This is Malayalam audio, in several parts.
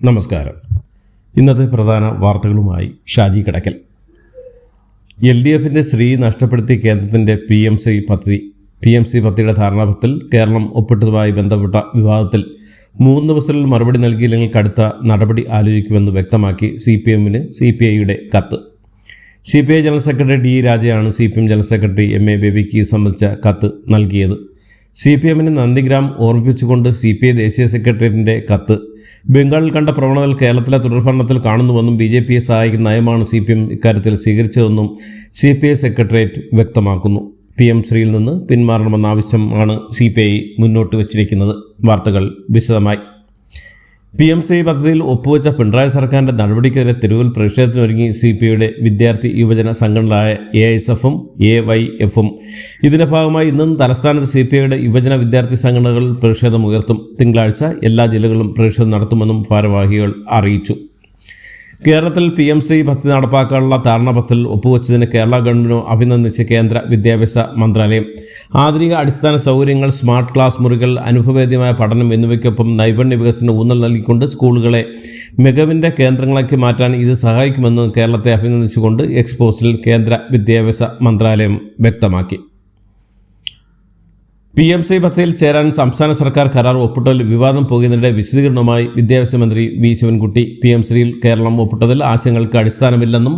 നമസ്കാരം. ഇന്നത്തെ പ്രധാന വാർത്തകളുമായി ഷാജി കടക്കൽ. LDFിൻ്റെ ശ്രീ നഷ്ടപ്പെടുത്തിയ കേന്ദ്രത്തിൻ്റെ PMC പദ്ധതിയുടെ ധാരണാപത്രത്തിൽ കേരളം ഒപ്പിട്ടതുമായി ബന്ധപ്പെട്ട വിവാദത്തിൽ 3 ദിവസത്തിൽ മറുപടി നൽകിയില്ലെങ്കിൽ കടുത്ത നടപടി ആലോചിക്കുമെന്ന് വ്യക്തമാക്കി CPMന് CPIയുടെ കത്ത്. CPI general secretary D രാജയാണ് CPM general secretary MA ബേബിക്ക് സംബന്ധിച്ച കത്ത് നൽകിയത്. CPMന് നന്ദിഗ്രാം ഓർമ്മിപ്പിച്ചുകൊണ്ട് CPI ദേശീയ സെക്രട്ടേറിയറ്റിൻ്റെ കത്ത് ബംഗാളിൽ കണ്ട പ്രവണതകൾ കേരളത്തിലെ തുടർഭരണത്തിൽ കാണുന്നുവെന്നും BJPയെ സഹായിക്കുന്ന നയമാണ് CPM ഇക്കാര്യത്തിൽ സ്വീകരിച്ചതെന്നും CPI സെക്രട്ടേറിയറ്റ് വ്യക്തമാക്കുന്നു. PM ശ്രീയിൽ നിന്ന് പിന്മാറണമെന്ന ആവശ്യമാണ് CPI മുന്നോട്ട് വച്ചിരിക്കുന്നത്. വാർത്തകൾ വിശദമായി. PMC പദ്ധതിയിൽ ഒപ്പുവെച്ച പിണറായി സർക്കാരിൻ്റെ നടപടിക്കെതിരെ തെരുവിൽ പ്രതിഷേധത്തിനൊരുങ്ങി CPIയുടെ വിദ്യാർത്ഥി യുവജന സംഘടനകളായ AISFും AYFും. ഇതിൻ്റെ ഭാഗമായി ഇന്നും തലസ്ഥാനത്ത് CPIയുടെ യുവജന വിദ്യാർത്ഥി സംഘടനകൾ പ്രതിഷേധമുയർത്തും. തിങ്കളാഴ്ച എല്ലാ ജില്ലകളിലും പ്രതിഷേധം നടത്തുമെന്നും ഭാരവാഹികൾ അറിയിച്ചു. കേരളത്തിൽ PMC പദ്ധതി നടപ്പാക്കാനുള്ള ധാരണാപത്രത്തിൽ ഒപ്പുവെച്ചതിന് കേരള ഗവൺമെന്റിനെ അഭിനന്ദിച്ച് കേന്ദ്ര വിദ്യാഭ്യാസ മന്ത്രാലയം. ആധുനിക അടിസ്ഥാന സൗകര്യങ്ങൾ, സ്മാർട്ട് ക്ലാസ് മുറികൾ, അനുഭവവേദ്യമായ പഠനം എന്നിവയ്ക്കൊപ്പം നൈപുണ്യ വികസനത്തിന് ഊന്നൽ നൽകിക്കൊണ്ട് സ്കൂളുകളെ മികവിൻ്റെ കേന്ദ്രങ്ങളാക്കി മാറ്റാൻ ഇത് സഹായിക്കുമെന്ന് കേരളത്തെ അഭിനന്ദിച്ചുകൊണ്ട് എക്സ്പോസിൽ കേന്ദ്ര വിദ്യാഭ്യാസ മന്ത്രാലയം വ്യക്തമാക്കി. PMC പദ്ധതിയിൽ ചേരാൻ സംസ്ഥാന സർക്കാർ കരാർ ഒപ്പിട്ടതിൽ വിവാദം പോകുന്നതിനിടെ വിശദീകരണവുമായി വിദ്യാഭ്യാസ മന്ത്രി V ശിവൻകുട്ടി. PMCയിൽ കേരളം ഒപ്പിട്ടതിൽ ആശയങ്ങൾക്ക് അടിസ്ഥാനമില്ലെന്നും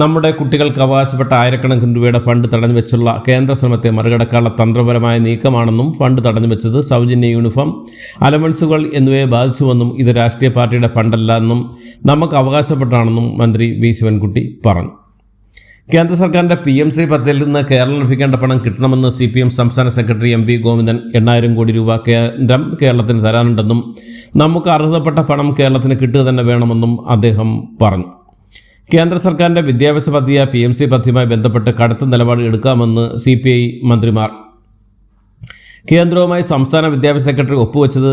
നമ്മുടെ കുട്ടികൾക്ക് അവകാശപ്പെട്ട ആയിരക്കണക്കിന് രൂപയുടെ ഫണ്ട് തടഞ്ഞു വെച്ചുള്ള കേന്ദ്ര ശ്രമത്തെ മറികടക്കാനുള്ള തന്ത്രപരമായ നീക്കമാണെന്നും ഫണ്ട് തടഞ്ഞു വെച്ചത് സൗജന്യ യൂണിഫോം, അലവൻസുകൾ എന്നിവയെ ബാധിച്ചുവെന്നും ഇത് രാഷ്ട്രീയ പാർട്ടിയുടെ ഫണ്ടല്ലെന്നും നമുക്ക് അവകാശപ്പെട്ടാണെന്നും മന്ത്രി V ശിവൻകുട്ടി പറഞ്ഞു. കേന്ദ്ര സർക്കാരിൻ്റെ PMC പദ്ധതിയിൽ നിന്ന് കേരളം ലഭിക്കേണ്ട പണം കിട്ടണമെന്ന് CPM സംസ്ഥാന സെക്രട്ടറി MV ഗോവിന്ദൻ 8000 കോടി രൂപ കേന്ദ്രം കേരളത്തിന് തരാനുണ്ടെന്നും നമുക്ക് അർഹതപ്പെട്ട പണം കേരളത്തിന് കിട്ടുക തന്നെ വേണമെന്നും അദ്ദേഹം പറഞ്ഞു. കേന്ദ്ര സർക്കാരിൻ്റെ വിദ്യാഭ്യാസ പദ്ധതിയായ PMC പദ്ധതിയുമായി ബന്ധപ്പെട്ട് കടുത്ത നിലപാട് എടുക്കാമെന്ന് CPI മന്ത്രിമാർ. കേന്ദ്രവുമായി സംസ്ഥാന വിദ്യാഭ്യാസ സെക്രട്ടറി ഒപ്പുവെച്ചത്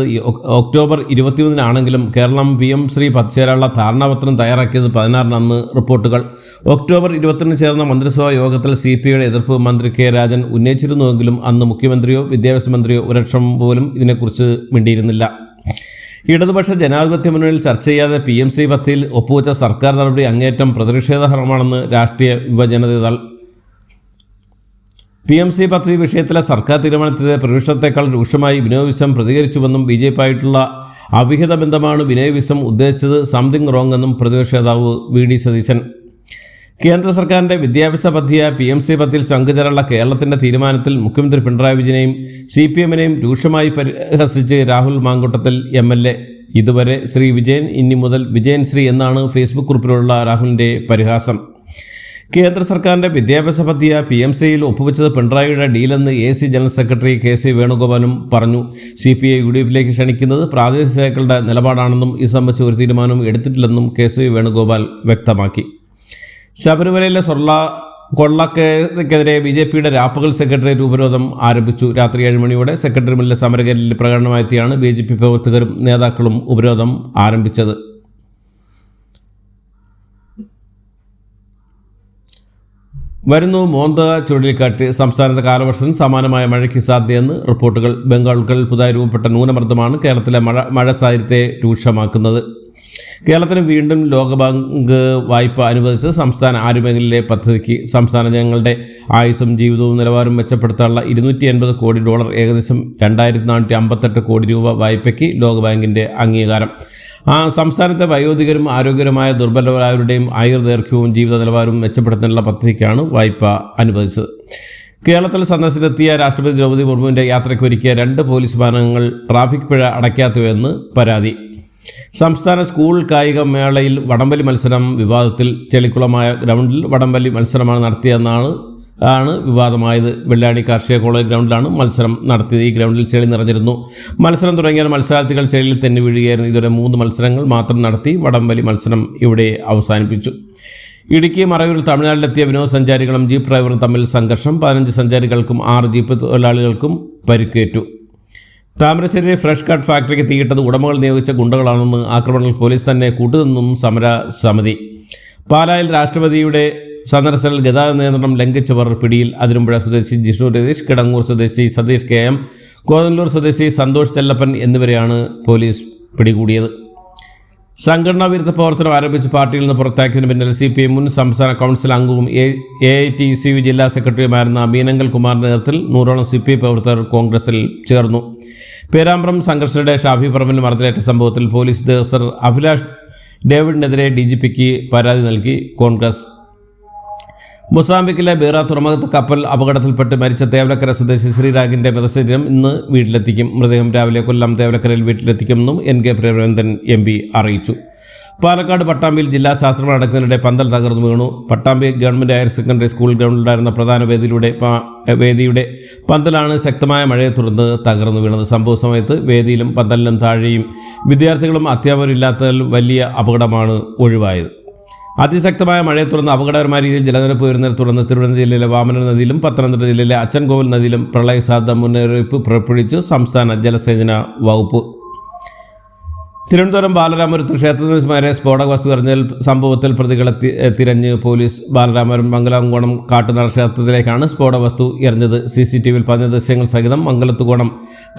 ഒക്ടോബർ 21-നാണെങ്കിലും കേരളം PM ശ്രീ ചേരാനുള്ള ധാരണാപത്രം തയ്യാറാക്കിയത് 16-നാണെന്ന് റിപ്പോർട്ടുകൾ. ഒക്ടോബർ 20-ന് ചേർന്ന മന്ത്രിസഭാ യോഗത്തിൽ CPIയുടെ എതിർപ്പ് മന്ത്രി K രാജൻ ഉന്നയിച്ചിരുന്നുവെങ്കിലും അന്ന് മുഖ്യമന്ത്രിയോ വിദ്യാഭ്യാസ മന്ത്രിയോ ഒരക്ഷരം പോലും ഇതിനെക്കുറിച്ച് മിണ്ടിയിരുന്നില്ല. ഇടതുപക്ഷ ജനാധിപത്യ മുന്നണിയിൽ ചർച്ച ചെയ്യാതെ PMC പദ്ധതിയിൽ ഒപ്പുവെച്ച സർക്കാർ നടപടി അങ്ങേയറ്റം പ്രതിഷേധാർഹമാണെന്ന് രാഷ്ട്രീയ യുവജനതകൾ. PMC പദ്ധതി വിഷയത്തിലെ സർക്കാർ തീരുമാനത്തിനെതിരെ പ്രതിപക്ഷത്തേക്കാൾ രൂക്ഷമായി വിനോയ് വിശ്വം പ്രതികരിച്ചുവെന്നും BJPയായിട്ടുള്ള അവിഹിത ബന്ധമാണ് വിനോയ് വിശ്വം ഉദ്ദേശിച്ചത് സംതിങ് റോങ് എന്നും പ്രതിപക്ഷ നേതാവ് VD സതീശൻ. കേന്ദ്ര സർക്കാരിൻ്റെ വിദ്യാഭ്യാസ പദ്ധതിയായ PMC പദ്ധതിയിൽ പങ്കുചേരാനുള്ള കേരളത്തിൻ്റെ തീരുമാനത്തിൽ മുഖ്യമന്ത്രി പിണറായി വിജയനെയും CPMനെയും രൂക്ഷമായി പരിഹസിച്ച് രാഹുൽ മാങ്കൂട്ടത്തിൽ MLA. ഇതുവരെ ശ്രീ വിജയൻ, ഇനി മുതൽ വിജയൻ ശ്രീ എന്നാണ് ഫേസ്ബുക്ക് കുറിപ്പിലുള്ള രാഹുലിൻ്റെ പരിഹാസം. കേന്ദ്ര സർക്കാരിൻ്റെ വിദ്യാഭ്യാസ പദ്ധതിയായ PMCയിൽ ഒപ്പുവെച്ചത് പിണറായിയുടെ ഡീലെന്ന് AC ജനറൽ സെക്രട്ടറി KC വേണുഗോപാലും പറഞ്ഞു. CPI UDFിലേക്ക് ക്ഷണിക്കുന്നത് പ്രാദേശിക നേതാക്കളുടെ നിലപാടാണെന്നും ഇത് സംബന്ധിച്ച് ഒരു തീരുമാനവും എടുത്തിട്ടില്ലെന്നും KC വേണുഗോപാൽ വ്യക്തമാക്കി. ശബരിമലയിലെ കൊള്ളക്കെതിരെ BJPയുടെ രാപ്പകൽ സെക്രട്ടേറിയറ്റ് ഉപരോധം ആരംഭിച്ചു. രാത്രി 7 മണിയോടെ സെക്രട്ടേറിയറ്റിലെ സമരവേദിയിൽ പ്രകടനമായെത്തിയാണ് BJP പ്രവർത്തകരും നേതാക്കളും ഉപരോധം ആരംഭിച്ചത്. വരുന്നു മോന്ത ചുഴലിക്കാറ്റ്. സംസ്ഥാനത്തെ കാലവർഷം സമാനമായ മഴയ്ക്ക് സാധ്യതയെന്ന് റിപ്പോർട്ടുകൾ. ബംഗാൾ ഉൾക്കടലിൽ പുതുതായി രൂപപ്പെട്ട ന്യൂനമർദ്ദമാണ് കേരളത്തിലെ മഴ സാഹചര്യത്തെ രൂക്ഷമാക്കുന്നത്. കേരളത്തിന് വീണ്ടും ലോകബാങ്ക് വായ്പ അനുവദിച്ച് സംസ്ഥാന ആരോഗ്യമേഖലയിലെ പദ്ധതിക്ക്. സംസ്ഥാന ജനങ്ങളുടെ ആയുസ്സും ജീവിതവും നിലവാരവും മെച്ചപ്പെടുത്താനുള്ള $280 കോടി, ഏകദേശം 2458 കോടി രൂപ വായ്പയ്ക്ക് ലോകബാങ്കിൻ്റെ അംഗീകാരം. സംസ്ഥാനത്തെ വയോധികരും ആരോഗ്യകരമായ ദുർബലരായവരുടെയും ആയുർദൈർഘ്യവും ജീവിത നിലവാരവും മെച്ചപ്പെടുത്താനുള്ള പദ്ധതിക്കാണ് വായ്പ അനുവദിച്ചത്. കേരളത്തിൽ സന്ദർശനത്തിയ രാഷ്ട്രപതി ദ്രൗപദി മുർമുവിൻ്റെ യാത്രയ്ക്കൊരുക്കിയ 2 പോലീസ് വാഹനങ്ങൾ ട്രാഫിക് പിഴ അടയ്ക്കാത്തവെന്ന് പരാതി. സംസ്ഥാന സ്കൂൾ കായിക മേളയിൽ വടംവലി മത്സരം വിവാദത്തിൽ. ചെളിക്കുളമായ ഗ്രൗണ്ടിൽ വടംവലി മത്സരമാണ് നടത്തിയെന്നാണ് വിവാദമായത്. വെള്ളാണി കാർഷിക കോളേജ് ഗ്രൗണ്ടിലാണ് മത്സരം നടത്തിയത്. ഈ ഗ്രൗണ്ടിൽ ചെളി നിറഞ്ഞിരുന്നു. മത്സരം തുടങ്ങിയാൽ മത്സരാർത്ഥികൾ ചെളിയിൽ തെന്നി വീഴുകയായിരുന്നു. ഇതുവരെ 3 മത്സരങ്ങൾ മാത്രം നടത്തി വടംവലി മത്സരം ഇവിടെ അവസാനിപ്പിച്ചു. ഇടുക്കി മറയൂരിൽ തമിഴ്നാട്ടിലെത്തിയ വിനോദസഞ്ചാരികളും ജീപ്പ് ഡ്രൈവറും തമ്മിൽ സംഘർഷം. 15 സഞ്ചാരികൾക്കും 6 ജീപ്പ് തൊഴിലാളികൾക്കും പരിക്കേറ്റു. താമരശ്ശേരി ഫ്രഷ് കട്ട് ഫാക്ടറിക്ക് തീയിട്ടത് ഉടമകൾ നിയോഗിച്ച ഗുണ്ടകളാണെന്ന് ആക്രമണത്തിൽ പോലീസ് തന്നെ കൂട്ടുനിന്നും സമരസമിതി. പാലായിൽ രാഷ്ട്രപതിയുടെ സന്ദർശനത്തിൽ ഗതാഗത നിയന്ത്രണം ലംഘിച്ചവർ പിടിയിൽ. അതിരമ്പുഴ സ്വദേശി ജിഷ്ണു രതീഷ്, കിടങ്ങൂർ സ്വദേശി സതീഷ് KM, കോതല്ലൂർ സ്വദേശി സന്തോഷ് ചെല്ലപ്പൻ എന്നിവരെയാണ് പോലീസ് പിടികൂടിയത്. സംഘടനാ വിരുദ്ധ പ്രവർത്തനം ആരംഭിച്ച് പാർട്ടിയിൽ നിന്ന് പുറത്താക്കിയതിന് പിന്നിൽ CPI മുൻ സംസ്ഥാന കൗൺസിൽ അംഗവും AITCU ജില്ലാ സെക്രട്ടറിയുമായിരുന്ന മീനങ്കൽ കുമാറിന്റെ നേതൃത്വത്തിൽ 100ഓളം CPI പ്രവർത്തകർ കോൺഗ്രസിൽ ചേർന്നു. പേരാമ്പ്രം സംഘർഷയുടെ ഷാഫി പറമ്പിൽ മർദ്ദനേറ്റ സംഭവത്തിൽ പോലീസ് ഉദ്യോഗസ്ഥർ അഭിലാഷ് ഡേവിഡിനെതിരെ DGPക്ക് പരാതി നൽകി കോൺഗ്രസ്. മൊസാംബിക്കിലെ ബീറ തുറമുഖത്ത് കപ്പൽ അപകടത്തിൽപ്പെട്ട് മരിച്ച തേവലക്കര സ്വദേശി ശ്രീരാഗിന്റെ മൃതശരീരം ഇന്ന് വീട്ടിലെത്തിക്കും. മൃതദേഹം രാവിലെ കൊല്ലം തേവലക്കരയിൽ വീട്ടിലെത്തിക്കുമെന്നും NK പ്രേമചന്ദ്രൻ MP അറിയിച്ചു. പാലക്കാട് പട്ടാമ്പിയിൽ ജില്ലാ ശാസ്ത്രമേള നടക്കുന്നതിനിടെ പന്തൽ തകർന്നു വീണു. Pattambi government higher secondary school ഗ്രൗണ്ടിലുണ്ടായിരുന്ന പ്രധാന വേദിയുടെ പന്തലാണ് ശക്തമായ മഴയെ തുടർന്ന് തകർന്നു വീണത്. സംഭവ സമയത്ത് വേദിയിലും പന്തലിനും താഴെയും വിദ്യാർത്ഥികളും അധ്യാപകരും ഇല്ലാത്തതിൽ വലിയ അപകടമാണ് ഒഴിവായത്. അതിശക്തമായ മഴയെ തുടർന്ന് അപകടകരമായ രീതിയിൽ ജലനിരപ്പ് ഉയരുന്നതിനെ തുടർന്ന് തിരുവനന്തപുരം ജില്ലയിലെ വാമന നദിയിലും പത്തനംതിട്ട ജില്ലയിലെ അച്ചൻകോവിൽ നദിയിലും പ്രളയ സാധ്യത മുന്നറിയിപ്പ് പുറപ്പെടുവിച്ച് സംസ്ഥാന ജലസേചന വകുപ്പ്. തിരുവനന്തപുരം ബാലരാമപുരത്ത് ക്ഷേത്രത്തിന് സ്ഫോടക വസ്തു എറിഞ്ഞ സംഭവത്തിൽ പ്രതികളെ തിരഞ്ഞ് പോലീസ്. ബാലരാമപുരം മംഗലാംകോണം കാട്ടുനാൾ ക്ഷേത്രത്തിലേക്കാണ് സ്ഫോടക വസ്തു എറിഞ്ഞത്. CCTVയിൽ പതിഞ്ഞ ദൃശ്യങ്ങൾ സഹിതം മംഗലത്തുകോണം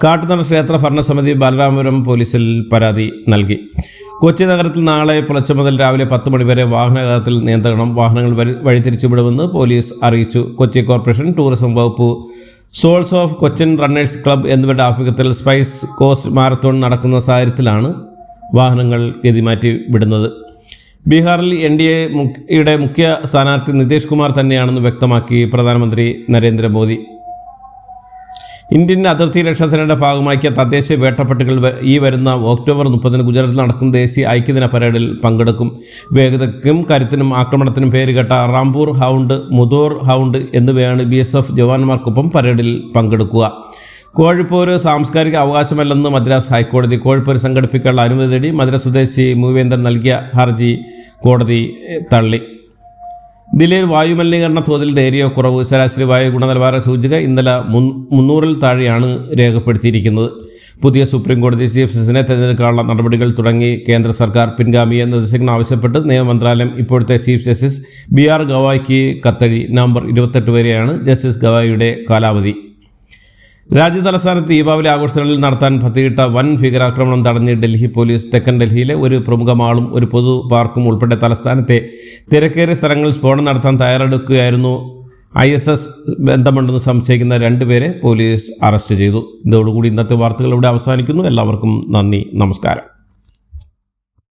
കാട്ടുനാൾ ക്ഷേത്ര ഭരണസമിതി ബാലരാമപുരം പോലീസിൽ പരാതി നൽകി. കൊച്ചി നഗരത്തിൽ നാളെ പുലർച്ചെ മുതൽ രാവിലെ 10 മണി വരെ വാഹനഗതാഗതത്തിൽ നിയന്ത്രണം. വാഹനങ്ങൾ വഴിതിരിച്ചുവിടുമെന്ന് പോലീസ് അറിയിച്ചു. കൊച്ചി കോർപ്പറേഷൻ, ടൂറിസം വകുപ്പ്, soles of Cochin runners club എന്നിവരുടെ ആഭിമുഖ്യത്തിൽ സ്പൈസ് കോസ്റ്റ് മാരത്തോൺ നടക്കുന്ന സാഹചര്യത്തിലാണ് വാഹനങ്ങൾ ഗതിമാറ്റി വിടുന്നത്. ബീഹാറിൽ NDAയുടെ മുഖ്യ സ്ഥാനാർത്ഥി നിതീഷ് കുമാർ തന്നെയാണെന്ന് വ്യക്തമാക്കി പ്രധാനമന്ത്രി നരേന്ദ്രമോദി. ഇന്ത്യൻ അതിർത്തി രക്ഷാസേനയുടെ ഭാഗമാക്കിയ തദ്ദേശീയ വേട്ടപ്പട്ടികൾ ഈ വരുന്ന ഒക്ടോബർ 30 ഗുജറാത്തിൽ നടക്കുന്ന ദേശീയ ഐക്യദിന പരേഡിൽ പങ്കെടുക്കും. വേഗതയ്ക്കും കരുത്തിനും ആക്രമണത്തിനും പേരുകേട്ട റാംപൂർ ഹൗണ്ട്, മുദോർ ഹൗണ്ട് എന്നിവയാണ് BSF ജവാന്മാർക്കൊപ്പം പരേഡിൽ പങ്കെടുക്കുക. കോഴിപ്പോര് സാംസ്കാരിക അവകാശമല്ലെന്ന് മദ്രാസ് ഹൈക്കോടതി. കോഴിപ്പോര് സംഘടിപ്പിക്കാനുള്ള അനുമതി തേടി മദ്രാസ് സ്വദേശി മൂവേന്ദ്രൻ നൽകിയ ഹർജി കോടതി തള്ളി. ദില്ലിയിൽ വായുമലിനീകരണ തോതിൽ നേരിയ കുറവ്. ശരാശരി വായു ഗുണനിലവാര സൂചിക ഇന്നലെ 300-ൽ താഴെയാണ് രേഖപ്പെടുത്തിയിരിക്കുന്നത്. പുതിയ സുപ്രീം കോടതി ചീഫ് ജസ്റ്റിസിനെ തിരഞ്ഞെടുക്കാനുള്ള നടപടികൾ തുടങ്ങി കേന്ദ്ര സർക്കാർ. പിൻഗാമിയെ നിർദ്ദേശിക്കണം ആവശ്യപ്പെട്ട് നിയമമന്ത്രാലയം ഇപ്പോഴത്തെ ചീഫ് ജസ്റ്റിസ് BR ഗവായിക്ക് കത്തെഴുതി. നവംബർ 28 വരെയാണ് ജസ്റ്റിസ് ഗവായിയുടെ കാലാവധി. രാജ്യതലസ്ഥാനത്ത് ദീപാവലി ആഘോഷങ്ങളിൽ നടത്താൻ പദ്ധതിയിട്ട വൻ ഭീകരാക്രമണം തടഞ്ഞ് ഡൽഹി പോലീസ്. തെക്കൻ ഡൽഹിയിലെ ഒരു പ്രമുഖ മാളും ഒരു പൊതു പാർക്കും ഉൾപ്പെടെ തലസ്ഥാനത്തെ തിരക്കേറിയ സ്ഥലങ്ങളിൽ സ്ഫോടനം നടത്താൻ തയ്യാറെടുക്കുകയായിരുന്നു. ISS ബന്ധമുണ്ടെന്ന് സംശയിക്കുന്ന 2 പേരെ പോലീസ് അറസ്റ്റ് ചെയ്തു. ഇതോടുകൂടി ഇന്നത്തെ വാർത്തകൾ ഇവിടെ അവസാനിക്കുന്നു. എല്ലാവർക്കും നന്ദി, നമസ്കാരം.